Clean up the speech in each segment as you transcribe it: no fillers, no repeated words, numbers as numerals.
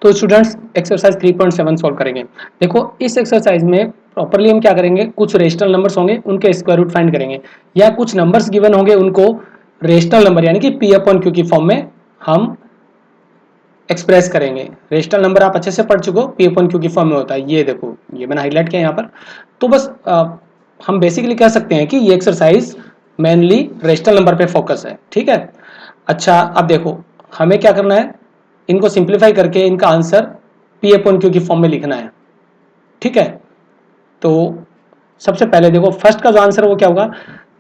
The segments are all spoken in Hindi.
तो स्टूडेंट्स एक्सरसाइज 3.7 सॉल्व करेंगे। देखो इस एक्सरसाइज में प्रॉपरली हम क्या करेंगे, कुछ रेशनल नंबर्स होंगे उनके स्क्वायर रूट फाइंड करेंगे, या कुछ नंबर्स गिवन होंगे उनको रेशनल नंबर यानी कि पी अपॉन क्यू की फॉर्म में हम एक्सप्रेस करेंगे। रेशनल नंबर आप अच्छे से पढ़ चुके हो, पी अपॉन क्यू की फॉर्म में होता है। ये देखो, ये मैंने हाईलाइट किया यहाँ पर। तो बस हम बेसिकली कह सकते हैं कि ये एक्सरसाइज मेनली रेशनल नंबर पे फोकस है। ठीक है, अच्छा अब देखो हमें क्या करना है, इनको सिंप्लीफाई करके इनका आंसर पी अपॉन क्यू की फॉर्म में लिखना है। ठीक है, तो सबसे पहले देखो फर्स्ट का जो आंसर वो क्या होगा,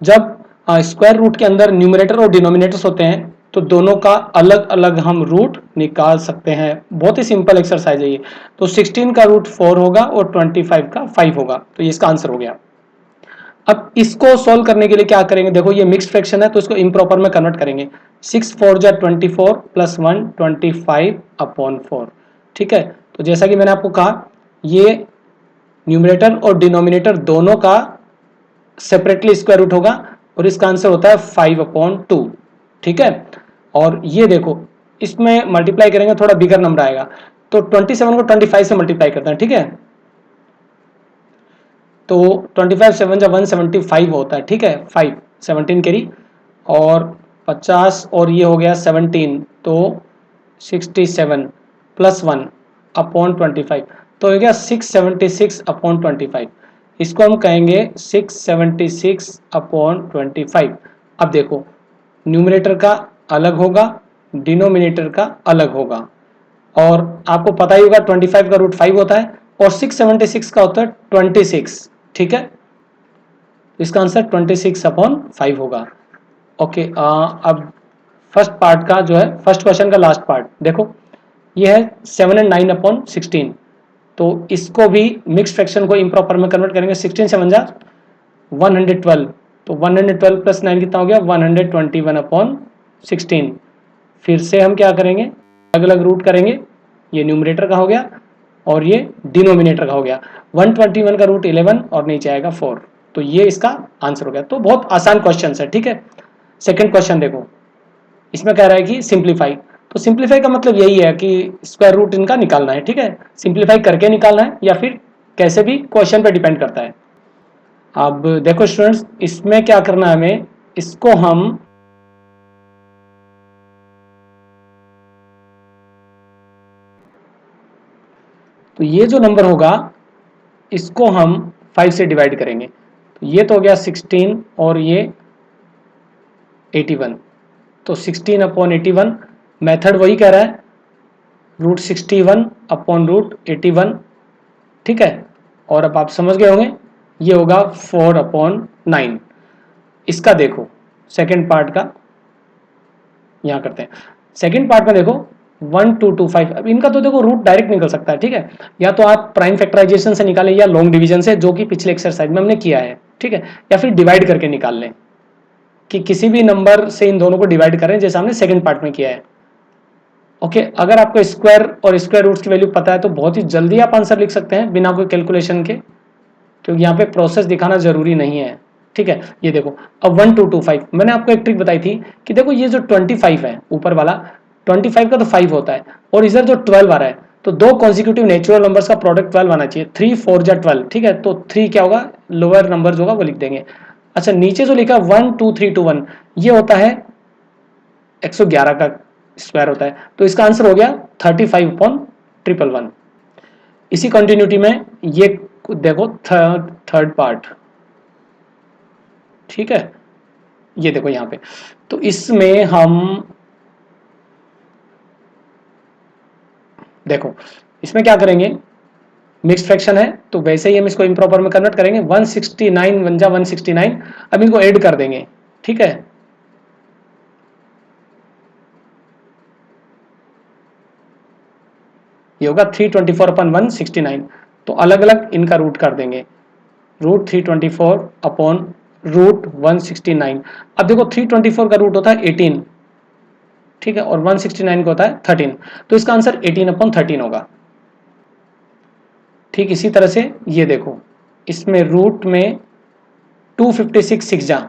जब स्क्वायर रूट के अंदर न्यूमरेटर और डिनोमिनेटर्स होते हैं तो दोनों का अलग अलग हम रूट निकाल सकते हैं। बहुत ही सिंपल एक्सरसाइज है ये। तो 16 का रूट 4 होगा और 25 का 5 होगा, तो ये इसका आंसर हो गया। अब इसको सॉल्व करने के लिए क्या करेंगे, देखो ये मिक्स फ्रैक्शन है तो इसको इम्प्रॉपर में कन्वर्ट करेंगे। 6 4 जा 24 प्लस 1 25 अपॉन 4। ठीक है, तो जैसा कि मैंने आपको कहा ये न्यूमरेटर और डिनोमिनेटर दोनों का सेपरेटली स्क्वायर रूट होगा और इसका आंसर होता है 5 अपॉन 2। ठीक है, और ये देखो इसमें मल्टीप्लाई करेंगे थोड़ा बिगर नंबर आएगा, तो 27 को 25 से मल्टीप्लाई करते हैं। ठीक है, तो 25 7 जा 175 होता है। ठीक है, 5 17 कैरी और 50 और ये हो गया 17, तो 67 प्लस 1 अपॉन 25, तो हो गया 676 अपॉन 25। इसको हम कहेंगे 676 अपॉन 25। अब देखो न्यूमरेटर का अलग होगा, डिनोमिनेटर का अलग होगा, और आपको पता ही होगा 25 का रूट 5 होता है और 676 का होता है 26। ठीक है, इसका आंसर 26 अपॉन 5 होगा। ओके, अब फर्स्ट पार्ट का जो है, फर्स्ट क्वेश्चन का लास्ट पार्ट देखो, ये है 7 एंड 9 अपॉन 16। तो इसको भी मिक्स फ्रैक्शन को इम्प्रॉपर में कन्वर्ट करेंगे। 16 7 जा 112, तो 112 प्लस 9 कितना हो गया, 121 अपॉन 16। फिर से हम क्या करेंगे, अलग अलग रूट करेंगे। ये न्यूमरेटर का हो गया और ये डिनोमिनेटर का हो गया। 121 का रूट 11 और नीचे आएगा 4, तो ये इसका आंसर हो गया। तो बहुत आसान क्वेश्चन है। ठीक है, सेकंड क्वेश्चन देखो, इसमें कह रहा है कि सिंप्लीफाई। तो सिंप्लीफाई का मतलब यही है कि स्क्वायर रूट इनका निकालना है। ठीक है, सिंप्लीफाई करके निकालना है या फिर कैसे भी, क्वेश्चन पे डिपेंड करता है। अब देखो स्टूडेंट्स, इसमें क्या करना है हमें, इसको हम तो ये जो नंबर होगा इसको हम 5 से डिवाइड करेंगे। तो ये तो हो गया 16 और ये 81, तो 16 अपॉन 81, मेथड वही कह रहा है, रूट 61 अपॉन रूट 81। ठीक है, और अब आप समझ गए होंगे ये होगा 4 अपॉन 9। इसका देखो सेकेंड पार्ट का यहाँ करते हैं। सेकेंड पार्ट में देखो 1 2 2 5, अब इनका तो देखो रूट डायरेक्ट निकल सकता है। ठीक है, या तो आप प्राइम फैक्टराइजेशन से निकालें या लॉन्ग डिवीजन से, जो कि पिछले एक्सरसाइज में हमने किया है। ठीक है, या फिर डिवाइड करके निकाल लें, कि किसी भी नंबर से इन दोनों को डिवाइड करें जैसा हमने सेकंड पार्ट में किया है। ओके, अगर आपको स्क्वायर और स्क्वायर रूट्स की वैल्यू पता है तो बहुत ही जल्दी आप आंसर लिख सकते हैं बिना कोई कैलकुलेशन के, क्योंकि यहाँ पे प्रोसेस दिखाना जरूरी नहीं है। ठीक है, ये देखो अब 1 2 2 5, मैंने आपको एक ट्रिक बताई थी कि देखो ये जो 25 है ऊपर वाला, 25 का तो 5 होता है, और इधर जो 12 आ रहा है, तो दो कॉन्सिक्यूटिव नेचुरल नंबर्स का प्रोडक्ट 12 आना चाहिए। 3 4 जा 12। ठीक है, तो 3 क्या होगा, लोअर नंबर होगा वो लिख देंगे। अच्छा, नीचे जो लिखा 1 2 3 2 1, ये होता है 111 का स्क्वायर होता है, तो इसका आंसर हो गया 35 अपॉन 111। इसी कंटिन्यूटी में ये देखो थर्ड पार्ट। ठीक है, ये देखो यहाँ पे, तो इसमें हम देखो इसमें क्या करेंगे, मिक्स फ्रैक्शन है तो वैसे ही हम इसको इम्प्रॉपर में कन्वर्ट करेंगे। 169 1 जा 169, अब इनको ऐड कर देंगे। ठीक है, ये होगा 324 अपॉन 169, तो अलग अलग इनका रूट कर देंगे, रूट 324 अपॉन रूट 169। अब देखो 324 का रूट होता है 18। ठीक है, और 169 का होता है 13, तो इसका आंसर 18 अपॉन 13 होगा। ठीक इसी तरह से ये देखो, इसमें रूट में 256 6 जा,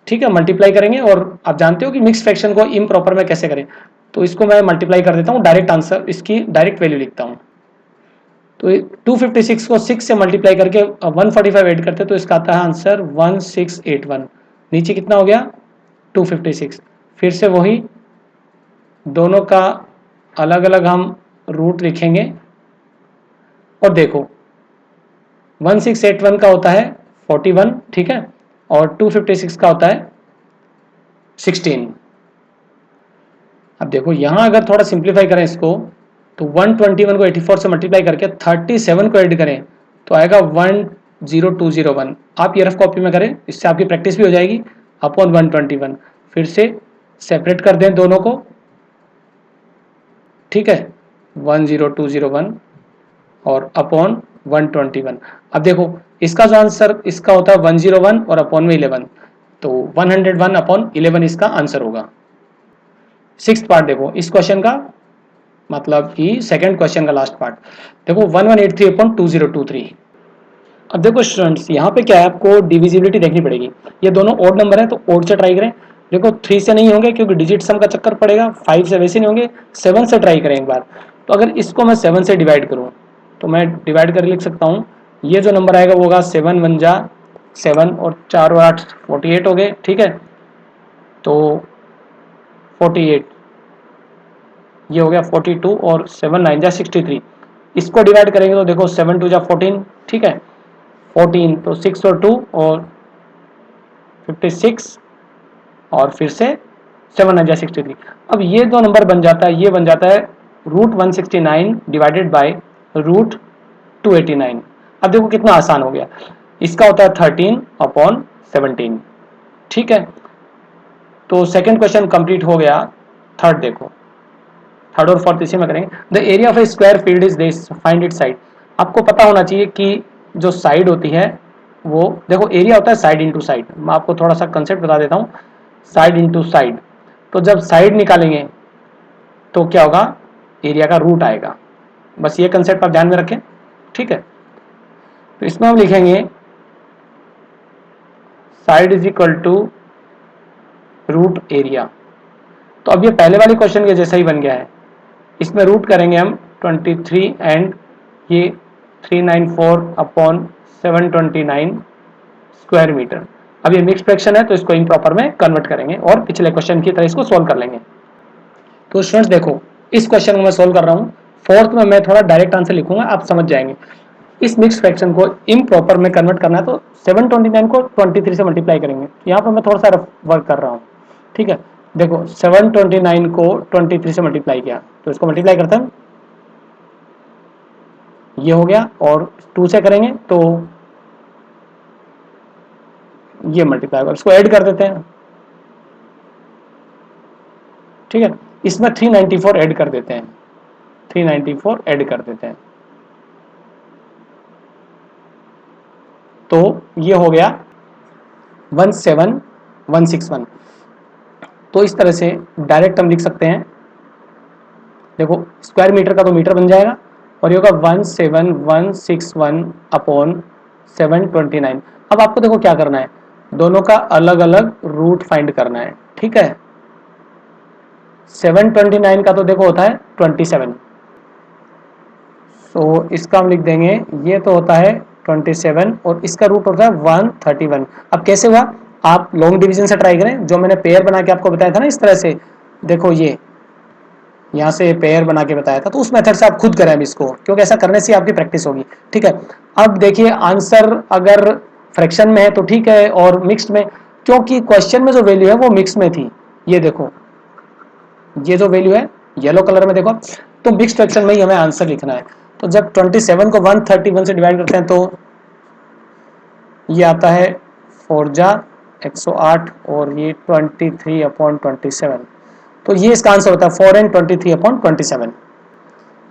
ठीक है, मल्टीप्लाई करेंगे। और आप जानते हो कि मिक्स फ्रैक्शन को इम्प्रॉपर में कैसे करें, तो इसको मैं मल्टीप्लाई कर देता हूँ, डायरेक्ट आंसर इसकी डायरेक्ट वैल्यू लिखता हूँ। तो 256 को 6 से मल्टीप्लाई करके 145 ऐड करते तो इसका आता है आंसर 1681। नीचे कितना हो गया 256। फिर से वही दोनों का अलग अलग हम रूट लिखेंगे और देखो 1681 का होता है 41, ठीक है, और 256 का होता है 16। अब देखो यहां अगर थोड़ा सिंप्लीफाई करें इसको तो 121 को 84 से मल्टीप्लाई करके 37 को ऐड करें तो आएगा 10201। आप ये रफ कॉपी में करें, इससे आपकी प्रैक्टिस भी हो जाएगी। अपॉन 121 फिर से सेपरेट कर दें दोनों को, ठीक है, 10201 और अपॉन 121। अब देखो इसका जो आंसर इसका होता है 101 और अपॉन में 11, तो 101 अपॉन 11 इसका आंसर होगा। सिक्स्थ पार्ट देखो इस क्वेश्चन का, मतलब कि सेकंड क्वेश्चन का लास्ट पार्ट देखो 1183 अपॉन 2023। अब देखो स्टूडेंट्स यहाँ पे क्या है, आपको डिविजिबिलिटी देखनी पड़ेगी। ये दोनों ओड नंबर है तो ओड से ट्राई करें। देखो 3 से नहीं होंगे क्योंकि डिजिट सम का चक्कर पड़ेगा, 5 से वैसे नहीं होंगे, 7 से ट्राई करें एक बार। तो अगर इसको मैं 7 से डिवाइड करूँ तो मैं डिवाइड कर लिख सकता हूँ, ये जो नंबर आएगा वो होगा 7 1 जा 7 और 4 और 8 48 हो गए, ठीक है, तो 48 ये हो गया 42 और 7 9 जा 63। इसको डिवाइड करेंगे तो देखो 7 2 जा 14, ठीक है, 14 तो 6 और 2 और 56 और फिर से 7 9 जा 63। अब ये दो नंबर बन जाता है, ये बन जाता है रूट 169 डिवाइडेड बाय रूट 289। अब देखो कितना आसान हो गया, इसका होता है 13 अपॉन 17, ठीक है। तो सेकंड क्वेश्चन कंप्लीट हो गया। थर्ड देखो, थर्ड और फोर्थ इसी में करेंगे। The area of A square field is this, find it side. आपको पता होना चाहिए कि जो साइड होती है वो देखो एरिया होता है साइड इंटू साइड। मैं आपको थोड़ा सा कंसेप्ट बता देता हूँ, साइड इंटू साइड। तो जब साइड निकालेंगे तो क्या होगा, एरिया का रूट आएगा। बस ये कंसेप्ट आप ध्यान में रखें, ठीक है। तो इसमें हम लिखेंगे side is equal to root area. तो अब ये पहले वाले क्वेश्चन के जैसा ही बन गया है। इसमें रूट करेंगे हम 23 एंड ये 394 अपॉन 729 स्क्वायर मीटर। अब ये मिक्स फ्रैक्शन है तो इसको इम्प्रॉपर में कन्वर्ट करेंगे और पिछले क्वेश्चन की तरह इसको सोल्व कर लेंगे। तो स्टूडेंट्स देखो इस क्वेश्चन को मैं सोल्व कर रहा हूँ। फोर्थ में मैं थोड़ा डायरेक्ट आंसर लिखूंगा, आप समझ जाएंगे। इस मिक्स फ्रैक्शन को इम्प्रॉपर में कन्वर्ट करना है तो 729 को 23 से मल्टीप्लाई करेंगे। यहाँ पर मैं थोड़ा सा रफ वर्क कर रहा हूँ, ठीक है। देखो 729 को 23 से मल्टीप्लाई किया तो इसको मल्टीप्लाई करते हैं, ये हो गया, और 2 से करेंगे तो ये मल्टीप्लाई होगा। इसको ऐड कर देते हैं, ठीक है। इसमें 394 ऐड कर देते हैं, 394 ऐड कर देते हैं तो ये हो गया 17161। तो इस तरह से डायरेक्ट हम लिख सकते हैं। देखो स्क्वायर मीटर का तो मीटर बन जाएगा और ये होगा 17161 अपॉन 729। अब आपको देखो क्या करना है, दोनों का अलग अलग रूट फाइंड करना है, ठीक है। 729 का तो देखो होता है 27, तो इसका हम लिख देंगे ये तो होता है 27 और इसका रूट होता है 131। अब कैसे हुआ, आप लॉन्ग डिवीजन से ट्राई करें, जो मैंने पेयर बना के आपको बताया था ना इस तरह से। देखो ये यहाँ से पेयर बना के बताया था, तो उस मेथड से आप खुद करें अब इसको, क्योंकि ऐसा करने से आपकी प्रैक्टिस होगी, ठीक है। अब देखिए आंसर अगर फ्रैक्शन में है तो ठीक है, और मिक्स्ड में, क्योंकि क्वेश्चन में जो वैल्यू है वो मिक्स में थी। ये देखो ये जो वैल्यू है येलो कलर में देखो, तो मिक्स्ड फ्रैक्शन में ही हमें आंसर लिखना है। तो जब 27 को 131 से डिवाइड करते हैं तो ये आता है 4 जा 108 और ये 23 अपॉन 27। तो ये इसका आंसर होता है 4 एंड 23 अपॉन 27।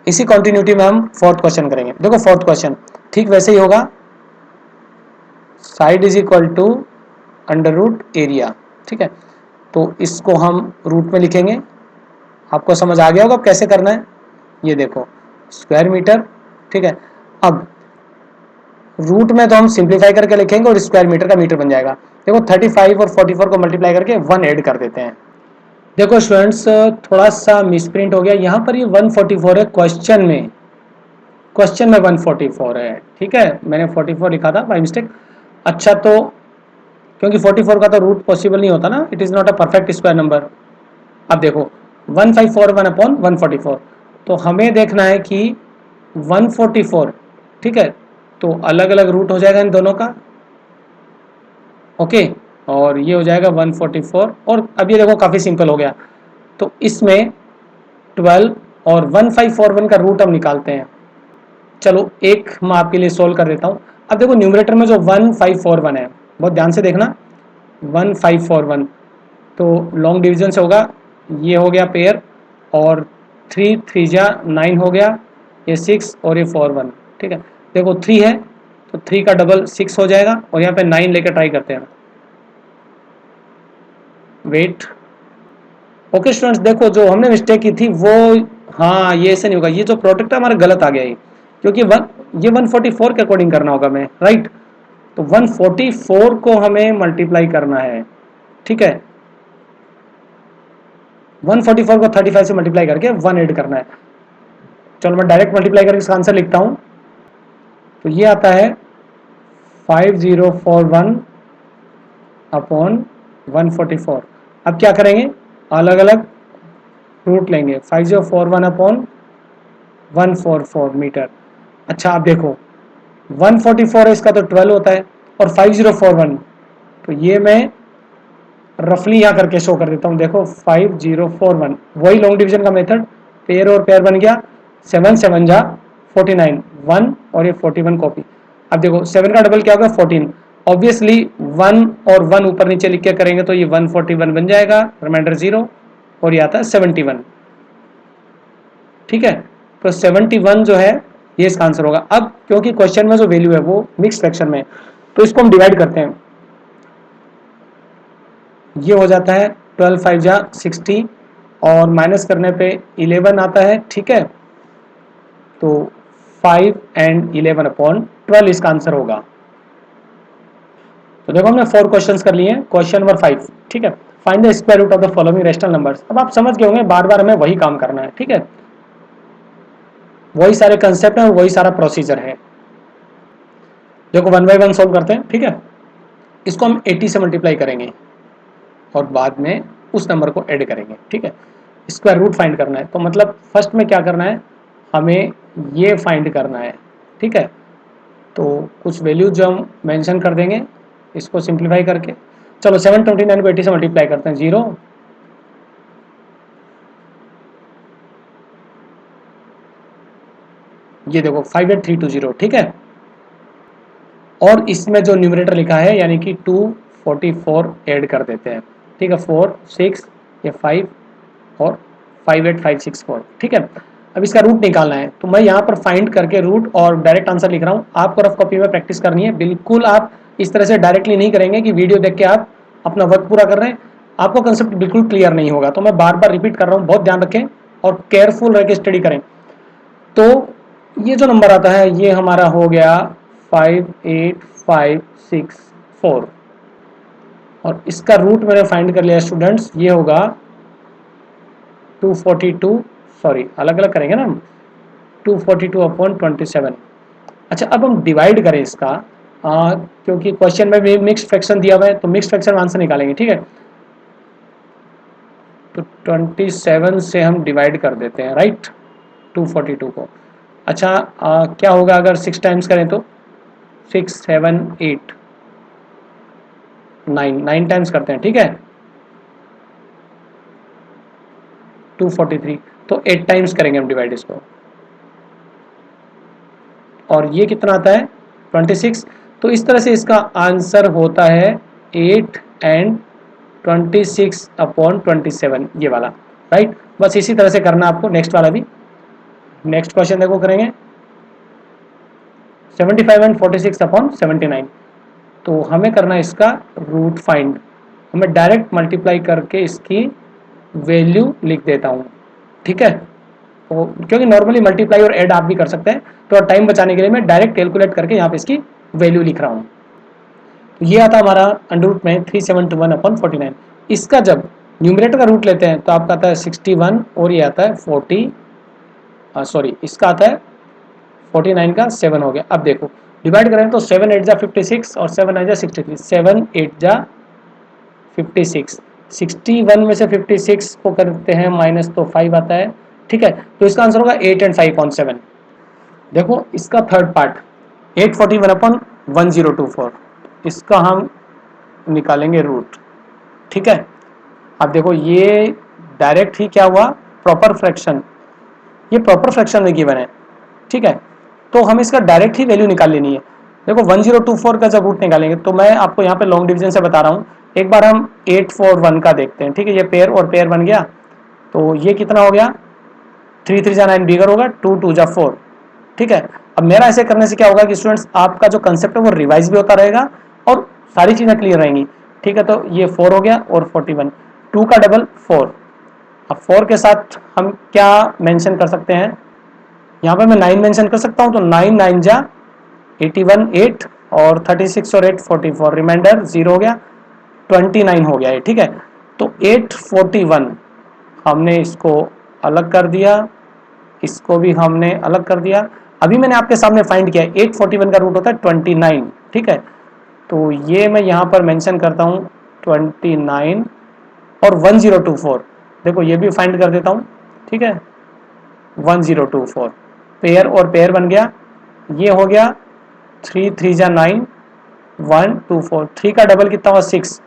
इसी कंटिन्यूटी में हम फोर्थ क्वेश्चन करेंगे। देखो फोर्थ क्वेश्चन ठीक वैसे ही होगा, side is equal to under root area, ठीक है। तो इसको हम रूट में लिखेंगे, आपको समझ आ गया होगा अब कैसे करना है। ये देखो स्क्वायर मीटर, ठीक है। अब रूट में तो हम सिंप्लीफाई करके लिखेंगे और स्क्वायर मीटर का मीटर बन जाएगा। देखो 35 और 44 को मल्टीप्लाई करके 1 ऐड कर देते हैं, देखो स्टूडेंट्स, थोड़ा सा मिसप्रिंट हो गया यहाँ पर, ये 144 है क्वेश्चन में, 144 है, ठीक है, मैंने 44 लिखा था बाई मिस्टेक। अच्छा, तो क्योंकि 44 का तो रूट पॉसिबल नहीं होता ना, it is not a perfect square number. अब देखो 1541 अपॉन 144, तो हमें देखना है कि 144, ठीक है, तो अलग अलग रूट हो जाएगा इन दोनों का, ओके, और ये हो जाएगा 144, और अब ये देखो काफ़ी सिंपल हो गया, तो इसमें 12 और 1541 का रूट हम निकालते हैं। चलो एक मैं आपके लिए सोल्व कर देता हूँ। अब देखो न्यूमरेटर में जो 1541 है, बहुत ध्यान से देखना, 1541, तो लॉन्ग डिवीजन से होगा, ये हो गया पेयर, और 3 3 जा 9 हो गया, ये 6 और ये 4 1, ठीक है। देखो 3 है तो 3 का डबल 6 हो जाएगा, और यहाँ पे 9 लेकर ट्राई करते हैं, वेट। ओके स्टूडेंट्स, देखो जो हमने मिस्टेक की थी वो, हाँ ये ऐसे नहीं होगा, ये जो प्रोडक्ट है हमारा गलत आ गया है, क्योंकि ये 144 के अकॉर्डिंग करना होगा हमें, राइट। तो 144 को हमें मल्टीप्लाई करना है, ठीक है, 144 को 35 से मल्टीप्लाई करके 1 ऐड करना है। चलो मैं डायरेक्ट मल्टीप्लाई करके इसका आंसर लिखता हूँ, तो ये आता है 5041 अपॉन 144। अब क्या करेंगे, अलग अलग रूट लेंगे, 5041 अपॉन 144 मीटर। अच्छा अब देखो 144 है इसका तो 12 होता है, और 5041, तो ये मैं रफली यहाँ करके शो कर देता हूँ, देखो 5041, वही लॉन्ग डिवीजन का मेथड, पेयर और पेयर बन गया, 7 7 जा 49, 1 और ये 41 कॉपी। अब देखो 7 का डबल क्या होगा 14, ऑब्वियसली 1 और 1 ऊपर नीचे लिख के करेंगे तो ये 141 बन जाएगा, रिमाइंडर 0, और ये आता है 71, ठीक है। तो 71 जो है ये इसका आंसर होगा। अब क्योंकि क्वेश्चन में जो वैल्यू है वो मिक्स फ्रैक्शन में, तो इसको हम डिवाइड करते हैं, ये हो जाता है 12 5 जा 60, और माइनस करने पे 11 आता है, ठीक है, तो 5 एंड 11 अपॉन 12 इसका आंसर होगा। तो देखो हमने 4 क्वेश्चंस कर लिए हैं, क्वेश्चन नंबर 5, ठीक है, find the square root of the following rational numbers. अब आप समझ गए होंगे, बार बार हमें वही काम करना है, ठीक है, वही सारे कंसेप्ट है और वही सारा प्रोसीजर है। देखो 1 बाय 1 सोल्व करते हैं, ठीक है, इसको हम 80 से मल्टीप्लाई करेंगे और बाद में उस नंबर को ऐड करेंगे, ठीक है। स्क्वायर रूट फाइंड करना है, तो मतलब फर्स्ट में क्या करना है, हमें ये फाइंड करना है, ठीक है। तो कुछ वैल्यूज जो हम मेंशन कर देंगे इसको सिंप्लीफाई करके। चलो 729 को 80 से मल्टीप्लाई करते हैं, 0, ये देखो 58320, ठीक है, और इसमें जो न्यूमरेटर लिखा है यानी कि 244 ऐड कर देते हैं, ठीक है, 4 6 ये 5 और 58564, ठीक है। अब इसका रूट निकालना है, तो मैं यहाँ पर फाइंड करके रूट और डायरेक्ट आंसर लिख रहा हूँ, आपको रफ कॉपी में प्रैक्टिस करनी है, बिल्कुल आप इस तरह से डायरेक्टली नहीं करेंगे कि वीडियो देख के आप अपना वर्क पूरा कर रहे हैं, आपको कंसेप्ट बिल्कुल क्लियर नहीं होगा। तो मैं बार बार रिपीट कर रहा हूँ, बहुत ध्यान रखें और केयरफुल रह के स्टडी करें। तो ये जो नंबर आता है ये हमारा हो गया 58564, और इसका रूट मैंने फाइंड कर लिया स्टूडेंट्स, ये होगा 242, सॉरी अलग अलग करेंगे ना हम, 242 अपॉन 27। अच्छा अब हम डिवाइड करें इसका, क्योंकि क्वेश्चन में भी मिक्स फ्रैक्शन दिया हुआ है तो मिक्स फ्रैक्शन आंसर निकालेंगे, ठीक है। तो 27 से हम डिवाइड कर देते हैं, राइट, 242 को। अच्छा क्या होगा अगर 6 टाइम्स करें तो 6 7 8 9, 9 टाइम्स करते हैं, ठीक है, 243, तो 8 टाइम्स करेंगे हम डिवाइड इसको, और ये कितना आता है 26। तो इस तरह से इसका आंसर होता है 8 एंड 26 अपॉन 27, ये वाला, राइट। बस इसी तरह से करना आपको नेक्स्ट वाला भी। नेक्स्ट क्वेश्चन देखो करेंगे 75 एंड 46 अपॉन 79, तो हमें करना है इसका रूट फाइंड, हमें डायरेक्ट मल्टीप्लाई करके इसकी वैल्यू लिख देता हूँ, ठीक है। तो क्योंकि नॉर्मली मल्टीप्लाई और ऐड आप भी कर सकते हैं, तो टाइम बचाने के लिए मैं डायरेक्ट कैलकुलेट करके यहाँ पे इसकी वैल्यू लिख रहा हूँ। ये आता हमारा अंडर रूट में 3721 अपॉन 49, इसका जब न्यूमरेटर का रूट लेते हैं तो आपका आता है 61 और ये आता है 40, सॉरी इसका आता है 49 का 7 हो गया। अब देखो डिवाइड करें तो 7 8 जा 56 और 7 9 जा 63, 7 8 जा 56, 61 में से 56 को करते हैं माइनस तो 5 आता है, ठीक है। तो इसका आंसर होगा 8 एंड 5/7। देखो इसका थर्ड पार्ट 841/1024, इसका हम निकालेंगे रूट, ठीक है। अब देखो ये डायरेक्ट ही क्या हुआ, प्रॉपर फ्रैक्शन, ये प्रॉपर फ्रैक्शन में गिवन है, ठीक है। तो हम इसका डायरेक्ट ही वैल्यू निकाल लेनी है। देखो 1024 का जब रूट निकालेंगे तो मैं आपको यहाँ पे लॉन्ग डिवीजन से बता रहा हूँ। एक बार हम 841 का देखते हैं, ठीक है। ये पेयर और पेयर बन गया तो ये कितना हो गया, 3 3 जा 9 बिगर होगा, 2 2 जा 4, ठीक है। अब मेरा ऐसे करने से क्या होगा कि स्टूडेंट्स आपका जो कंसेप्ट है वो रिवाइज भी होता रहेगा और सारी चीज़ें क्लियर रहेंगी, ठीक है। तो ये 4 हो गया और 41, 2 का डबल 4। अब 4 के साथ हम क्या मेंशन कर सकते हैं, यहाँ पे मैं 9 मेंशन कर सकता हूँ। तो 9 9 जा 81, 8 और 36 और 8 44, रिमाइंडर 0 हो गया, 29 हो गया है, ठीक है। तो 841 हमने इसको अलग कर दिया, इसको भी हमने अलग कर दिया। अभी मैंने आपके सामने फाइंड किया 841 का रूट होता है 29, ठीक है। तो ये मैं यहाँ पर मेंशन करता हूँ 29 और 1024, देखो ये भी फाइंड कर देता हूँ, ठीक है। 1024 पेयर और पेयर बन गया, ये हो गया 3 3 जा 9, 1 2 4, 3 का डबल कितना हुआ 6।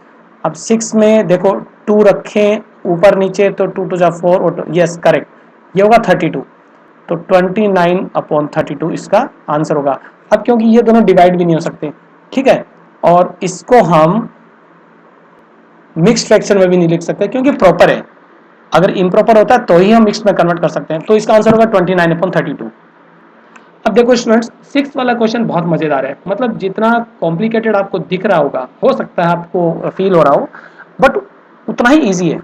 अब 6 में देखो 2 रखें ऊपर नीचे तो 2 2 जा 4 और यस करेक्ट, ये होगा 32। तो 29/32 इसका आंसर होगा। अब क्योंकि ये दोनों डिवाइड भी नहीं हो सकते, ठीक है, और इसको हम मिक्स्ड फ्रैक्शन में भी नहीं लिख सकते क्योंकि प्रॉपर है। अगर इम्प्रॉपर होता है तो ही हम मिक्स्ड में कन्वर्ट कर सकते हैं। तो इसका आंसर होगा 29/32। अब देखो स्टूडेंट्स 6 वाला क्वेश्चन बहुत मजेदार है, मतलब जितना कॉम्प्लिकेटेड आपको दिख रहा होगा, हो सकता है आपको फील हो रहा हो, बट उतना ही इजी है।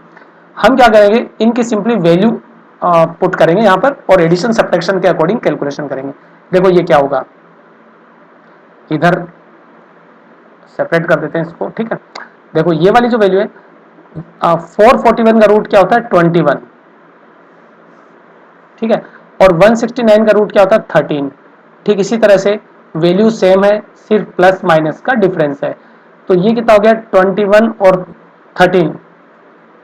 हम क्या करेंगे, इनकी सिंपली वैल्यू पुट करेंगे यहाँ पर और एडिशन सब्ट्रैक्शन के अकॉर्डिंग कैलकुलेशन करेंगे। देखो ये क्या होगा, इधर सेपरेट कर देते हैं इसको, ठीक है। देखो ये वाली जो वैल्यू है 441 का रूट क्या होता है 21, ठीक है। और 169 का रूट क्या होता है 13, ठीक इसी तरह से वैल्यू सेम है, सिर्फ प्लस माइनस का डिफरेंस है। तो ये कितना हो गया 21 और 13,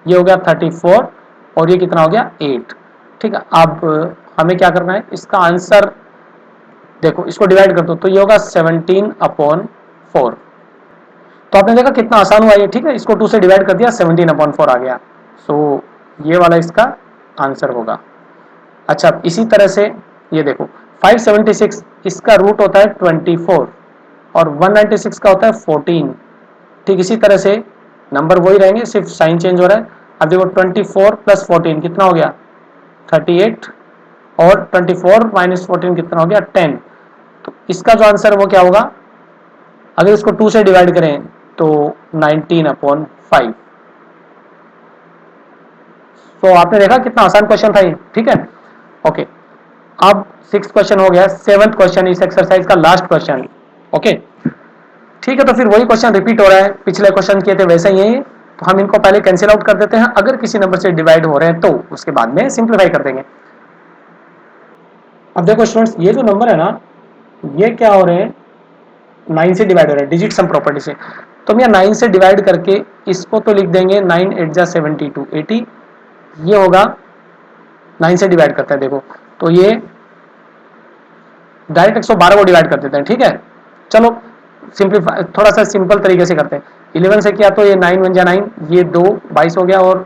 ये हो गया 34 और ये कितना हो गया 8, ठीक है। अब हमें क्या करना है, इसका आंसर देखो इसको डिवाइड कर दो तो ये होगा 17/4। तो आपने देखा कितना आसान हुआ ये, ठीक है। इसको 2 से डिवाइड कर दिया 17/4 आ गया। सो ये वाला इसका आंसर होगा। अच्छा इसी तरह से ये देखो 576 इसका रूट होता है 24 और 196 का होता है 14, ठीक इसी तरह से नंबर वही रहेंगे, सिर्फ साइन चेंज हो रहा है। अब देखो 24 + 14 कितना हो गया 38 और 24 - 14 कितना हो गया 10। तो इसका जो आंसर है वो क्या होगा, अगर इसको 2 से डिवाइड करें तो 19/5। तो आपने देखा कितना आसान क्वेश्चन था ये, ठीक है। ओके अब 6th क्वेश्चन हो गया, 7th क्वेश्चन इस एक्सरसाइज का लास्ट क्वेश्चन, ओके ठीक है। तो फिर वही क्वेश्चन रिपीट हो रहा है, पिछले क्वेश्चन किए थे वैसे ही है, तो हम इनको पहले कैंसिल आउट कर देते हैं। अगर किसी नंबर से डिवाइड हो रहे हैं तो उसके बाद में सिंप्लीफाई कर देंगे। अब देखो स्टूडेंट्स ये जो नंबर है ना, ये क्या हो रहे हैं 9 से डिवाइड हो रहा है डिजिट सम प्रॉपर्टी से। तो हम यहाँ 9 से डिवाइड करके इसको तो लिख देंगे 9 8 जा 72 80, ये होगा 9 से डिवाइड करते हैं देखो, तो ये डायरेक्ट 112 को डिवाइड कर देते हैं, ठीक है। चलो सिंपलीफाई थोड़ा सा सिंपल तरीके से करते हैं। 11 से किया तो ये 9 1 जा 9, ये 2 22 हो गया और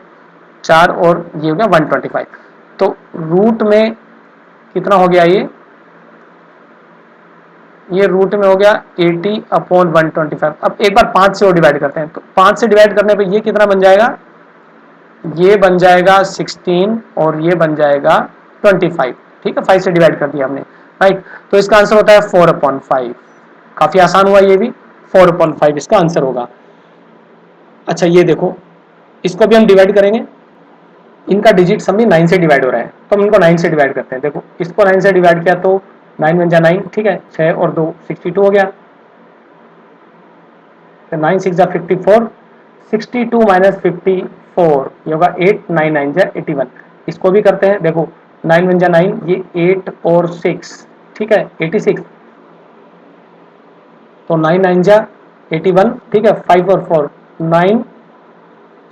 4 और ये हो गया 125। तो रूट में कितना हो गया ये रूट में हो गया 80/125। अब एक बार 5 से और डिवाइड करते हैं, तो 5 से डिवाइड करने पे ये कितना बन जाएगा, ये बन जाएगा 16 और ये बन जाएगा 25, ठीक है। 5 से डिवाइड कर दिया हमने, राइट। तो इसका आंसर होता है 4/5। काफी आसान हुआ ये भी, 4/5 इसका आंसर होगा। अच्छा ये देखो इसको भी हम डिवाइड करेंगे, इनका डिजिट सम भी 9 से डिवाइड हो रहा है, तो हम इनको 9 से डिवाइड करते हैं। देखो इसको 9 से डिवाइड किया तो 9 1 जा 9, ठीक है, 6 और 2 62 हो गया, 9 6 जा 54, 62 - 54 4, ये होगा 8, 9 9 जा 81। इसको भी करते हैं, देखो 9 1 जा 9, ये 8 और 6, ठीक है 86, तो 9 9 जा 81, ठीक है 5 और 4 9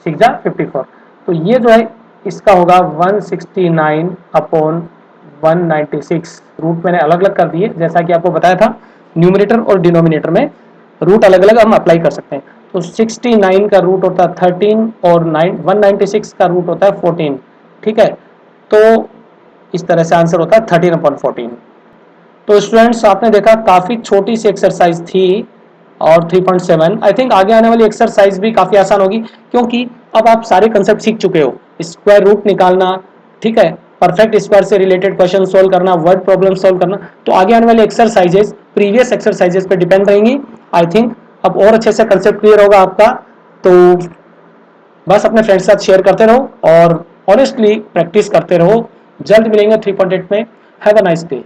6 जा 54। तो ये जो है इसका होगा 169 अपॉन 196। रूट मैंने अलग अलग कर दिए, जैसा कि आपको बताया था न्यूमरेटर और डिनोमिनेटर में रूट अलग अलग हम अप्लाई कर सकते हैं। तो 69 का रूट होता है 13 और 196 का रूट होता है 14, ठीक है। तो इस तरह से आंसर होता है 13 अपॉन 14। तो स्टूडेंट्स आपने देखा काफ़ी छोटी सी एक्सरसाइज थी और 3.7, आई थिंक आगे आने वाली एक्सरसाइज भी काफ़ी आसान होगी, क्योंकि अब आप सारे कंसेप्ट सीख चुके हो, स्क्वायर रूट निकालना, ठीक है, परफेक्ट स्क्वायर से रिलेटेड क्वेश्चन सोल्व करना, वर्ड प्रॉब्लम सोल्व करना। तो आगे आने वाली एक्सरसाइजेस प्रीवियस एक्सरसाइजेस पे डिपेंड रहेंगी। आई थिंक अब और अच्छे से कंसेप्ट क्लियर होगा आपका। तो बस अपने फ्रेंड्स के साथ शेयर करते रहो और ऑनेस्टली प्रैक्टिस करते रहो। जल्द मिलेंगे 3.8 में। Have a nice day.